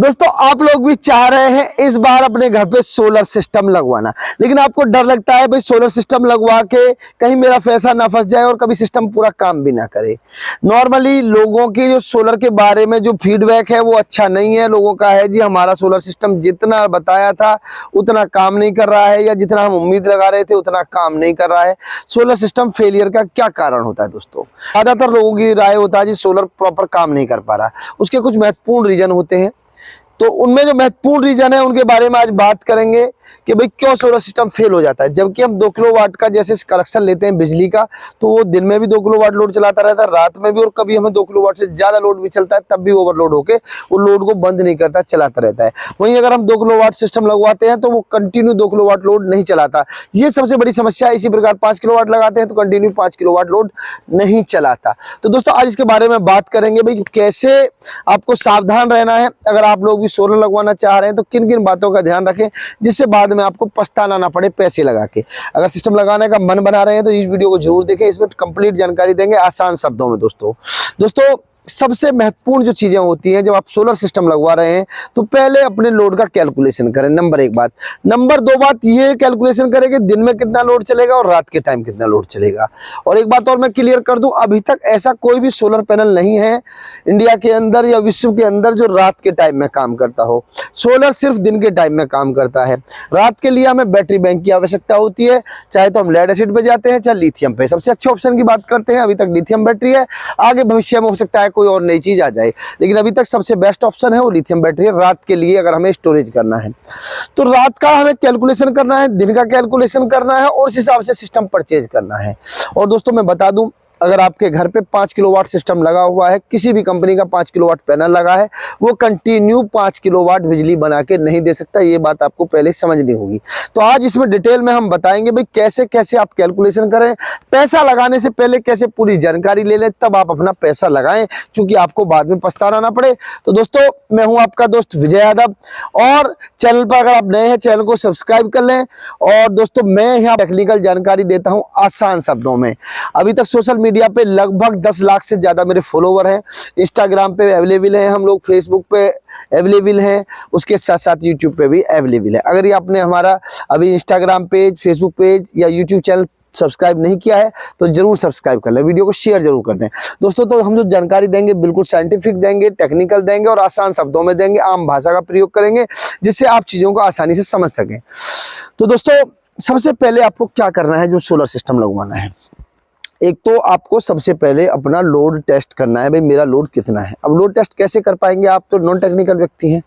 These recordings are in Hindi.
दोस्तों आप लोग भी चाह रहे हैं इस बार अपने घर पे सोलर सिस्टम लगवाना, लेकिन आपको डर लगता है भाई सोलर सिस्टम लगवा के कहीं मेरा पैसा ना फंस जाए और कभी सिस्टम पूरा काम भी ना करे। नॉर्मली लोगों की जो सोलर के बारे में जो फीडबैक है वो अच्छा नहीं है। लोगों का है जी हमारा सोलर सिस्टम जितना बताया था उतना काम नहीं कर रहा है, या जितना हम उम्मीद लगा रहे थे उतना काम नहीं कर रहा है। सोलर सिस्टम फेलियर का क्या कारण होता है दोस्तों? ज्यादातर लोगों की राय होता है जी सोलर प्रॉपर काम नहीं कर पा रहा। उसके कुछ महत्वपूर्ण रीजन होते हैं, तो उनमें जो महत्वपूर्ण रीजन है उनके बारे में आज बात करेंगे कि भाई क्यों सोलर सिस्टम फेल हो जाता है। जबकि हम 2 किलोवाट का जैसे कनेक्शन लेते हैं बिजली का, तो वो दिन में भी 2 किलोवाट लोड चलाता रहता है, रात में भी, और कभी हमें 2 किलोवाट से ज्यादा लोड भी चलता है तब भी ओवरलोड होके वो लोड को बंद नहीं करता, चलाता रहता है। वहीं अगर हम 2 किलोवाट सिस्टम लगवाते हैं तो वो कंटिन्यू 2 किलोवाट लोड नहीं चलाता। ये सबसे बड़ी समस्या है। इसी प्रकार 5 किलोवाट लगाते हैं तो कंटिन्यू 5 किलोवाट लोड नहीं चलाता। तो दोस्तों आज इसके बारे में बात करेंगे भाई कैसे आपको सावधान रहना है। अगर आप लोग भी सोलर लगवाना चाह रहे हैं तो किन किन बातों का ध्यान रखें जिससे बाद में आपको पछताना ना पड़े पैसे लगा के। अगर सिस्टम लगाने का मन बना रहे हैं तो इस वीडियो को जरूर देखें, इसमें कंप्लीट जानकारी देंगे आसान शब्दों में। दोस्तों सबसे महत्वपूर्ण जो चीजें होती हैं जब आप सोलर सिस्टम लगवा रहे हैं तो पहले अपने लोड का कैलकुलेशन करें, नंबर 1 बात। नंबर 2 बात ये कैलकुलेशन करें कि दिन में कितना लोड चलेगा और रात के टाइम कितना लोड चलेगा। और एक बात और मैं क्लियर कर दूं, अभी तक ऐसा कोई भी सोलर पैनल नहीं है इंडिया के अंदर या विश्व के अंदर जो रात के टाइम में काम करता हो। सोलर सिर्फ दिन के टाइम में काम करता है। रात के लिए हमें बैटरी बैंक की आवश्यकता होती है, चाहे तो हम लेड एसिड पे जाते हैं चाहे लिथियम पे। सबसे अच्छे ऑप्शन की बात करते हैं, अभी तक लिथियम बैटरी है, आगे भविष्य में हो सकता है कोई और नई चीज आ जाए, लेकिन अभी तक सबसे बेस्ट ऑप्शन है वो लिथियम बैटरी है रात के लिए अगर हमें स्टोरेज करना है। तो रात का हमें कैलकुलेशन करना है, दिन का कैलकुलेशन करना है और उस हिसाब से सिस्टम परचेज करना है। और दोस्तों मैं बता दूं, अगर आपके घर पे 5 किलोवाट सिस्टम लगा हुआ है, किसी भी कंपनी का 5 किलोवाट पैनल लगा है, वो कंटिन्यू 5 किलोवाट बिजली बना के नहीं दे सकता। ये बात आपको पहले समझनी होगी। तो आज इसमें डिटेल में हम बताएंगे भाई कैसे कैसे आप कैलकुलेशन करें, पैसा लगाने से पहले कैसे पूरी जानकारी ले लें, तब आप अपना पैसा लगाएं, क्योंकि आपको बाद में पछताना ना पड़े। तो दोस्तों मैं हूं आपका दोस्त विजय यादव, और चैनल पर अगर आप नए हैं चैनल को सब्सक्राइब कर लें। और दोस्तों मैं यहाँ टेक्निकल जानकारी देता हूँ आसान शब्दों में। अभी तक सोशल मीडिया पे लगभग 10 लाख से ज्यादा मेरे फॉलोवर हैं। इंस्टाग्राम पे अवेलेबल हैं हम लोग, फेसबुक पे अवेलेबल हैं, उसके साथ साथ यूट्यूब पे भी अवेलेबल है। अगर ये आपने हमारा अभी इंस्टाग्राम पेज, फेसबुक पेज या यूट्यूब चैनल सब्सक्राइब नहीं किया है तो जरूर सब्सक्राइब कर लें, वीडियो को शेयर जरूर कर दें। दोस्तों तो हम जो जानकारी देंगे बिल्कुल साइंटिफिक देंगे, टेक्निकल देंगे और आसान शब्दों में देंगे, आम भाषा का प्रयोग करेंगे जिससे आप चीजों को आसानी से समझ सकें। तो दोस्तों सबसे पहले आपको क्या करना है जो सोलर सिस्टम लगवाना है, एक तो आपको सबसे पहले अपना लोड टेस्ट करना है, भाई मेरा लोड कितना है। अब लोड टेस्ट कैसे कर पाएंगे, आप तो नॉन टेक्निकल व्यक्ति हैं।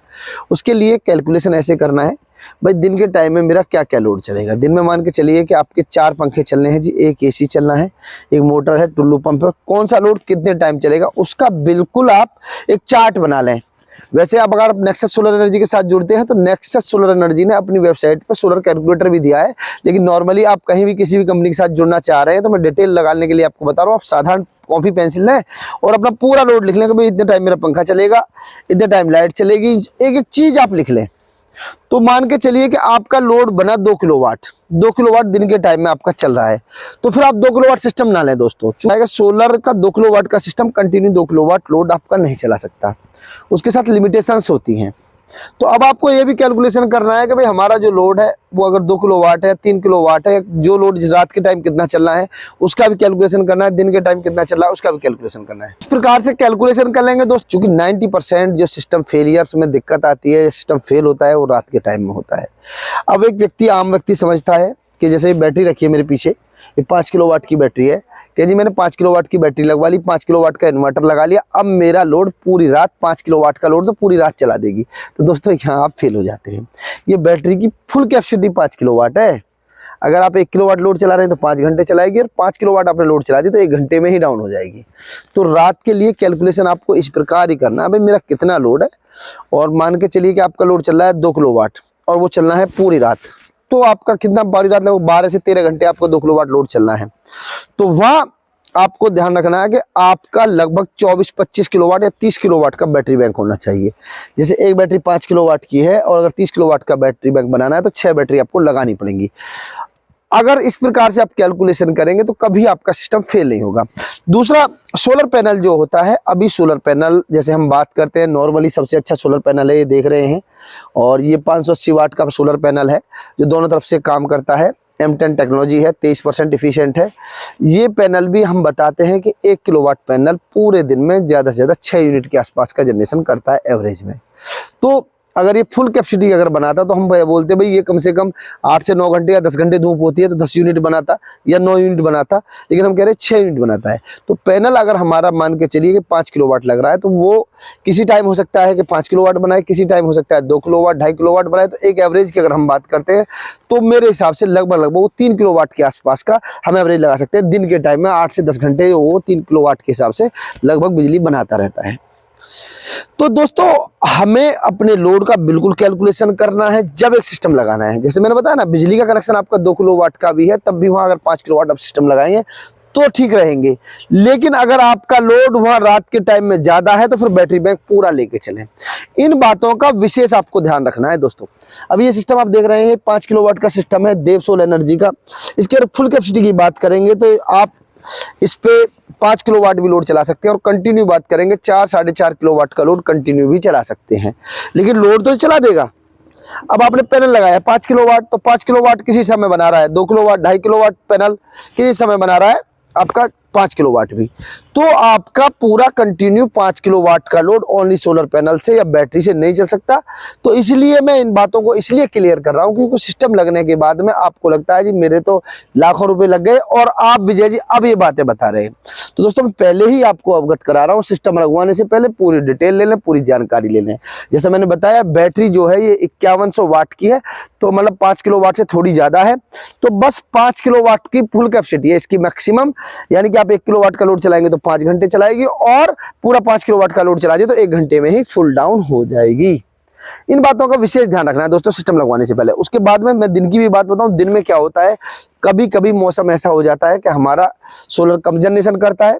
उसके लिए कैलकुलेशन ऐसे करना है, भाई दिन के टाइम में मेरा क्या क्या लोड चलेगा। दिन में मान के चलिए कि आपके 4 पंखे चलने हैं जी, एक एसी चलना है, एक मोटर है, टुल्लू पंप है, कौन सा लोड कितने टाइम चलेगा उसका बिल्कुल आप एक चार्ट बना लें। वैसे आप अगर नेक्सस सोलर एनर्जी के साथ जुड़ते हैं तो नेक्सस सोलर एनर्जी ने अपनी वेबसाइट पर सोलर कैलकुलेटर भी दिया है, लेकिन नॉर्मली आप कहीं भी किसी भी कंपनी के साथ जुड़ना चाह रहे हैं तो मैं डिटेल लगाने के लिए आपको बता रहा हूँ। आप साधारण कॉपी पेंसिल लें और अपना पूरा लोड लिख लें कि भाई इतने टाइम मेरा पंखा चलेगा, इतने टाइम लाइट चलेगी, एक एक चीज आप लिख लें। तो मान के चलिए कि आपका लोड बना 2 किलोवाट, 2 किलोवाट दिन के टाइम में आपका चल रहा है, तो फिर आप 2 किलोवाट सिस्टम ना लें दोस्तों। चूंकि सोलर का 2 किलोवाट का सिस्टम कंटिन्यू 2 किलोवाट लोड आपका नहीं चला सकता, उसके साथ लिमिटेशंस होती हैं। तो अब आपको ये भी कैलकुलेशन करना है कि भाई हमारा जो लोड है वो अगर 2 किलोवाट है, 3 किलोवाट है, जो लोड जिस रात के टाइम कितना चलना है उसका भी कैलकुलेशन करना है, दिन के टाइम कितना चल रहा है उसका भी कैलकुलेशन करना है। इस प्रकार से कैलकुलेशन कर लेंगे दोस्त। चूंकि 90% जो सिस्टम फेलियर्स में दिक्कत आती है, सिस्टम फेल होता है, वो रात के टाइम में होता है। अब एक व्यक्ति, आम व्यक्ति समझता है कि जैसे ये बैटरी रखी है मेरे पीछे, ये 5 किलोवाट की बैटरी है, कि जी मैंने 5 किलोवाट की बैटरी लगवा ली, 5 किलोवाट का इन्वर्टर लगा लिया, अब मेरा लोड पूरी रात 5 किलोवाट का लोड तो पूरी रात चला देगी। तो दोस्तों यहाँ आप फेल हो जाते हैं। ये बैटरी की फुल कैपेसिटी 5 किलोवाट है। अगर आप 1 किलोवाट लोड चला रहे हैं तो 5 घंटे चलाएगी, और 5 किलोवाट आपने लोड चला दी तो 1 घंटे में ही डाउन हो जाएगी। तो रात के लिए कैलकुलेशन आपको इस प्रकार ही करना है, भाई मेरा कितना लोड है, और मान के चलिए कि आपका लोड चल रहा है 2 किलोवाट और वो चलना है पूरी रात, तो आपका कितना पूरी रात लगभग 12 से 13 घंटे आपको 2 किलोवाट लोड चलना है। तो वहां आपको ध्यान रखना है कि आपका लगभग 24-25 किलोवाट या 30 किलोवाट का बैटरी बैंक होना चाहिए। जैसे एक बैटरी 5 किलोवाट की है और अगर 30 किलोवाट का बैटरी बैंक बनाना है तो 6 बैटरी आपको लगानी पड़ेंगी। अगर इस प्रकार से आप कैलकुलेशन करेंगे तो कभी आपका सिस्टम फेल नहीं होगा। दूसरा, सोलर पैनल जो होता है, अभी सोलर पैनल जैसे हम बात करते हैं नॉर्मली सबसे अच्छा सोलर पैनल है, ये देख रहे हैं, और ये 580 वाट का सोलर पैनल है जो दोनों तरफ से काम करता है। M10 टेक्नोलॉजी है, 23% इफिशिएंट है। ये पैनल भी हम बताते हैं कि 1 किलोवाट पैनल पूरे दिन में ज़्यादा से ज़्यादा 6 यूनिट के आसपास का जनरेशन करता है एवरेज में। तो अगर ये फुल कैपेसिटी अगर बनाता तो हम बोलते हैं भाई ये कम से कम 8 से 9 घंटे या 10 घंटे धूप होती है तो 10 यूनिट बनाता या 9 यूनिट बनाता, लेकिन हम कह रहे हैं 6 यूनिट बनाता है। तो पैनल अगर हमारा मान के चलिए कि 5 किलोवाट लग रहा है तो वो किसी टाइम हो सकता है कि 5 किलोवाट बनाए, किसी टाइम हो सकता है 2 किलोवाट 2.5 किलोवाट बनाए। तो एक एवरेज की अगर हम बात करते हैं तो मेरे हिसाब से लगभग वो 3 किलोवाट के आसपास का हम एवरेज लगा सकते हैं। दिन के टाइम में 8 से 10 घंटे वो 3 किलोवाट के हिसाब से लगभग बिजली बनाता रहता है। तो दोस्तों हमें अपने लोड का बिल्कुल कैलकुलेशन करना है जब एक सिस्टम लगाना है। जैसे मैंने बताया ना, बिजली का कनेक्शन आपका 2 किलोवाट का भी है, तब भी वहां अगर 5 किलोवाट आप सिस्टम लगाएंगे तो ठीक रहेंगे। लेकिन अगर आपका लोड वहां रात के टाइम में ज्यादा है तो फिर बैटरी बैंक पूरा लेके चलें। इन बातों का विशेष आपको ध्यान रखना है दोस्तों। अब ये सिस्टम आप देख रहे हैं 5 किलोवाट का सिस्टम है देव सोलर एनर्जी का। इसके अगर फुल कैपेसिटी की बात करेंगे तो आप इस पे 5 किलोवाट भी लोड चला सकते हैं, और कंटिन्यू बात करेंगे 4 साढ़े 4 किलोवाट का लोड कंटिन्यू भी चला सकते हैं। लेकिन लोड तो चला देगा। अब आपने पैनल लगाया 5 किलोवाट, तो 5 किलोवाट किसी समय बना रहा है, 2 किलोवाट 2.5 किलोवाट पैनल किसी समय बना रहा है आपका 5 किलोवाट भी। तो आपका पूरा कंटिन्यू 5 किलोवाट का लोड ओनली सोलर पैनल से या बैटरी से नहीं चल सकता। तो इसलिए मैं इन बातों को इसलिए क्लियर कर रहा हूं क्योंकि सिस्टम लगने के बाद में आपको लगता है जी मेरे तो लाखों रुपए लग गए, और आप विजय जी अब ये बातें बता रहे हैं। तो दोस्तों मैं पहले ही आपको अवगत करा रहा हूँ, सिस्टम लगवाने से पहले पूरी डिटेल ले लें, पूरी जानकारी ले लें। जैसे मैंने बताया बैटरी जो है ये 5100 वाट की है, तो मतलब 5 किलोवाट से थोड़ी ज्यादा है। तो बस 5 किलोवाट की फुल कैपेसिटी है इसकी मैक्सिमम, यानी कि आप 1 किलोवाट का लोड चलाएंगे तो 5 घंटे चलाएगी, और पूरा 5 किलोवाट का लोड चला दिए तो 1 घंटे में ही फुल डाउन हो जाएगी। इन बातों का विशेष ध्यान रखना है दोस्तों सिस्टम लगवाने से पहले। उसके बाद में मैं दिन की भी बात बताऊं, दिन में क्या होता है, कभी कभी मौसम ऐसा हो जाता है कि हमारा सोलर कम जनरेशन करता है,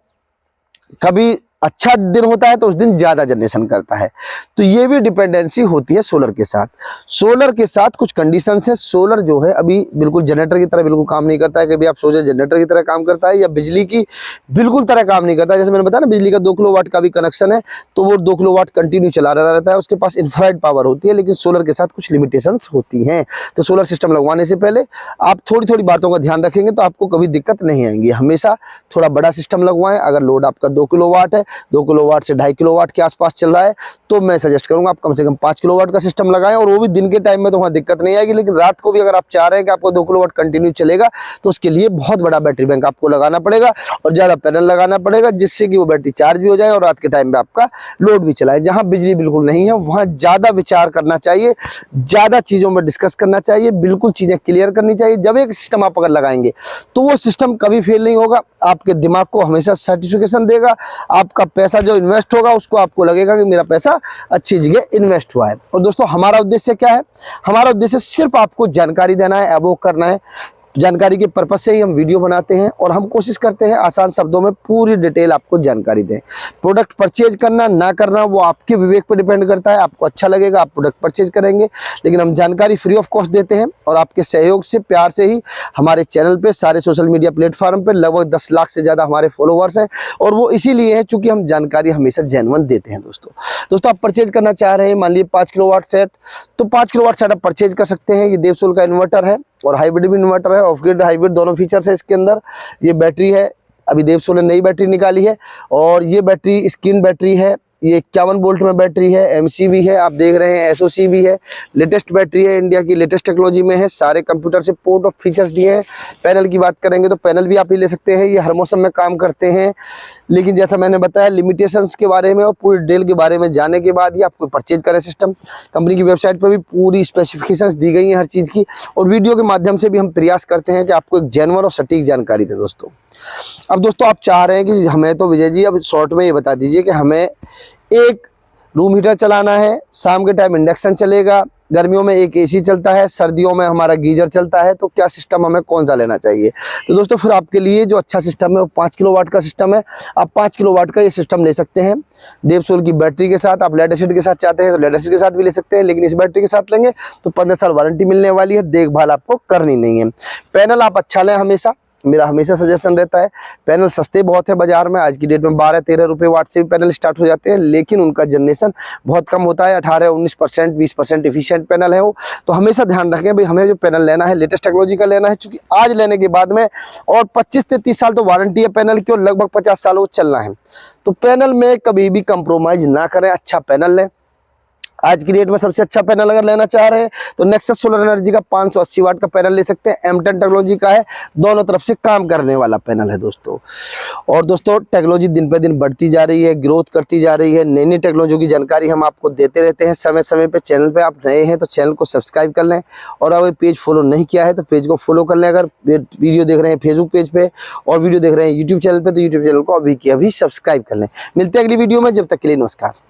कभी अच्छा दिन होता है तो उस दिन ज्यादा जनरेशन करता है। तो ये भी डिपेंडेंसी होती है सोलर के साथ। सोलर के साथ कुछ कंडीशंस है। सोलर जो है अभी बिल्कुल जनरेटर की तरह बिल्कुल काम नहीं करता है। कभी आप सोचे जनरेटर की तरह काम करता है या बिजली की बिल्कुल तरह काम नहीं करता है। जैसे मैंने बताया ना, बिजली का 2 किलोवाट का भी कनेक्शन है तो वो 2 किलोवाट कंटिन्यू चला रहता है, उसके पास इन्फ्रारेड पावर होती है। लेकिन सोलर के साथ कुछ लिमिटेशंस होती हैं। तो सोलर सिस्टम लगवाने से पहले आप थोड़ी थोड़ी बातों का ध्यान रखेंगे तो आपको कभी दिक्कत नहीं आएंगी। हमेशा थोड़ा बड़ा सिस्टम लगवाएं। अगर लोड आपका 2 किलोवाट है, 2 किलोवाट से 2.5 किलोवाट के आसपास चल रहा है, तो मैं सजेस्ट करूंगा आप कम से कम 5 किलोवाट का सिस्टम लगाएं, और वो भी दिन के टाइम में तो वहां दिक्कत नहीं आएगी। लेकिन रात को भी अगर आप चाह रहे हैं कि आपको 2 किलोवाट कंटिन्यू चलेगा तो उसके लिए बहुत बड़ा बैटरी बैंक आपको लगाना पड़ेगा और ज्यादा पैनल लगाना पड़ेगा, जिससे कि वो बैटरी चार्ज भी हो जाए और रात के टाइम में आपका लोड भी चलाए। जहां बिजली बिल्कुल नहीं है वहां ज्यादा विचार करना चाहिए, ज्यादा चीजों में डिस्कस करना चाहिए, बिल्कुल चीजें क्लियर करनी चाहिए। जब एक सिस्टम आप अगर लगाएंगे तो वो सिस्टम कभी फेल नहीं होगा, आपके दिमाग को हमेशा सर्टिफिकेशन देगा। आपका पैसा जो इन्वेस्ट होगा उसको आपको लगेगा कि मेरा पैसा अच्छी जगह इन्वेस्ट हुआ है। और दोस्तों हमारा उद्देश्य क्या है? हमारा उद्देश्य सिर्फ आपको जानकारी देना है, अवोग करना है। जानकारी के पर्पज से ही हम वीडियो बनाते हैं और हम कोशिश करते हैं आसान शब्दों में पूरी डिटेल आपको जानकारी दें। प्रोडक्ट परचेज करना ना करना वो आपके विवेक पर डिपेंड करता है। आपको अच्छा लगेगा आप प्रोडक्ट परचेज करेंगे, लेकिन हम जानकारी फ्री ऑफ कॉस्ट देते हैं और आपके सहयोग से, प्यार से ही हमारे चैनल पे, सारे सोशल मीडिया प्लेटफॉर्म पे लगभग 10 लाख से ज़्यादा हमारे फॉलोवर्स हैं। और वो इसीलिए है चूँकि हम जानकारी हमेशा जेन्युइन देते हैं। दोस्तों आप परचेज करना चाह रहे हैं, मान लीजिए 5 किलोवाट सेट, तो 5 किलोवाट सेट आप परचेज कर सकते हैं। ये देवसोल का इन्वर्टर है और हाइब्रिड भी इन्वर्टर है, ऑफ ग्रिड हाइब्रिड दोनों फीचर्स है इसके अंदर। ये बैटरी है, अभी देवसोल ने नई बैटरी निकाली है, और ये बैटरी स्क्रीन बैटरी है। ये 51 वोल्ट में बैटरी है, एमसीबी है, आप देख रहे हैं एसओसी भी है। लेटेस्ट बैटरी है, इंडिया की लेटेस्ट टेक्नोलॉजी में है, सारे कंप्यूटर से पोर्ट ऑफ फीचर्स दिए हैं। पैनल की बात करेंगे तो पैनल भी आप ही ले सकते हैं, ये हर मौसम में काम करते हैं। लेकिन जैसा मैंने बताया लिमिटेशंस के बारे में और पूरी डिटेल के बारे में जानने के बाद ही आपको परचेज करें सिस्टम। कंपनी की वेबसाइट पर भी पूरी स्पेसिफिकेशंस दी गई हैं हर चीज़ की, और वीडियो के माध्यम से भी हम प्रयास करते हैं कि आपको एक जेन्युइन और सटीक जानकारी दें। दोस्तों अब दोस्तों आप चाह रहे हैं कि हमें तो विजय जी अब शॉर्ट में ये बता दीजिए कि हमें एक रूम हीटर चलाना है, शाम के टाइम इंडक्शन चलेगा, गर्मियों में एक एसी चलता है, सर्दियों में हमारा गीजर चलता है, तो क्या सिस्टम हमें कौन सा लेना चाहिए। तो दोस्तों फिर आपके लिए जो अच्छा सिस्टम है वो 5 किलोवाट का सिस्टम है। आप 5 किलोवाट का ये सिस्टम ले सकते हैं देवसोल की बैटरी के साथ। आप लेड एसिड के साथ चाहते हैं तो लेड एसिड के साथ भी ले सकते हैं, लेकिन इस बैटरी के साथ लेंगे तो 15 साल वारंटी मिलने वाली है, देखभाल आपको करनी नहीं है। पैनल आप अच्छा लें, हमेशा मेरा हमेशा सजेशन रहता है। पैनल सस्ते बहुत है बाजार में, आज की डेट में 12-13 रुपये वाट से भी पैनल स्टार्ट हो जाते हैं, लेकिन उनका जनरेशन बहुत कम होता है। 18-19%, 20% एफिशिएंट पैनल है वो। तो हमेशा ध्यान रखें भाई, हमें जो पैनल लेना है लेटेस्ट टेक्नोलॉजी का लेना है, क्योंकि आज लेने के बाद में और 25 से 30 साल तो वारंटी है पैनल की, और लगभग 50 साल वो चलना है। तो पैनल में कभी भी कंप्रोमाइज ना करें, अच्छा पैनल लें। आज की डेट में सबसे अच्छा पैनल अगर लेना चाह रहे हैं तो नेक्सस सोलर एनर्जी का 580 वाट का पैनल ले सकते हैं। M10 टेक्नोलॉजी का है, दोनों तरफ से काम करने वाला पैनल है दोस्तों। और दोस्तों टेक्नोलॉजी दिन पे दिन बढ़ती जा रही है, ग्रोथ करती जा रही है। नई नई टेक्नोलॉजी की जानकारी हम आपको देते रहते हैं समय समय पे। चैनल पे आप नए हैं तो चैनल को सब्सक्राइब कर लें, और अगर पेज फॉलो नहीं किया है तो पेज को फॉलो कर लें। अगर वीडियो देख रहे हैं फेसबुक पेज पे और वीडियो देख रहे हैं यूट्यूब चैनल पे तो यूट्यूब चैनल को अभी की अभी सब्सक्राइब कर लें। मिलते हैं अगली वीडियो में, जब तक के लिए नमस्कार।